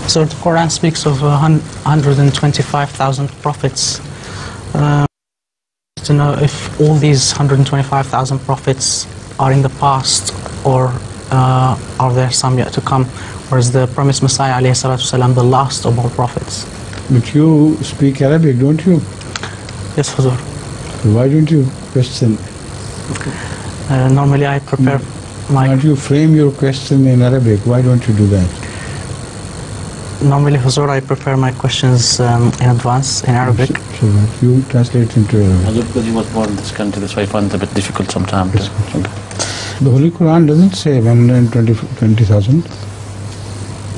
So the Quran speaks of 125,000 prophets. To know if all these 125,000 prophets are in the past, or are there some yet to come, or is the promised Messiah alayhi salatu wasalam the last of all prophets? But you speak Arabic, don't you? Yes, Huzur. Why don't you question? Normally I prepare Why don't you frame your question in Arabic? Why don't you do that? Normally, Huzur, I prepare my questions in advance in Arabic. So that you translate into Arabic. Huzur, because he was born in this country, that's why I find it a bit difficult sometimes. The Holy Quran doesn't say 120,000.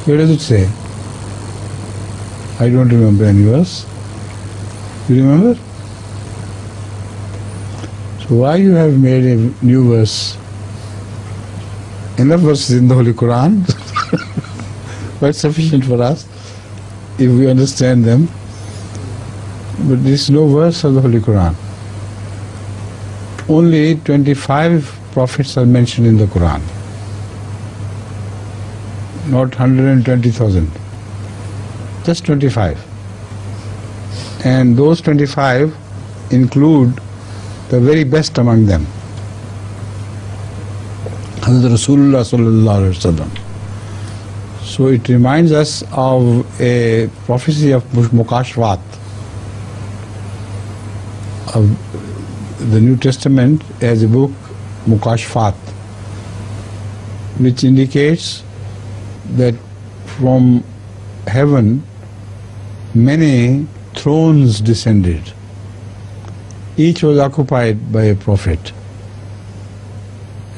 Where does it say? I don't remember any verse. You remember? So why you have made a new verse? Enough verses in the Holy Quran. Quite sufficient for us if we understand them. But there is no verse of the Holy Quran. Only 25 prophets are mentioned in the Quran. Not 120,000. Just 25. And those 25 include the very best among them. Hazrat Rasulullah sallallahu alaihi wasallam. So it reminds us of a prophecy of Mukashvat of the New Testament as a book, Mukashvat, which indicates that from heaven many thrones descended. Each was occupied by a prophet,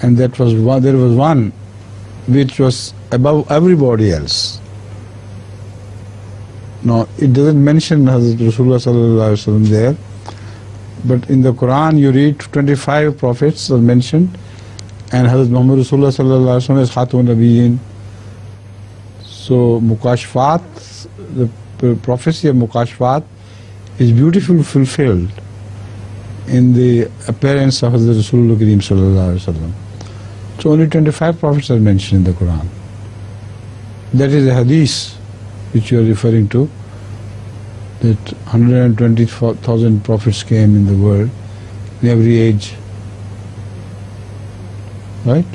and there was one which was above everybody else. Now, it doesn't mention Hazrat Rasulullah sallallahu alaihi wasallam there, but in the Quran you read 25 prophets are mentioned, and Hazrat Muhammad Rasulullah sallallahu alaihi wasallam is Khatam Nabiyyin. So Mukashvat, the prophecy of Mukashvat, is beautifully fulfilled in the appearance of Hazrat Rasulullah Kareem sallallahu alaihi wasallam. So only 25 prophets are mentioned in the Quran. That is a hadith which you are referring to, that 120,000 prophets came in the world in every age. Right?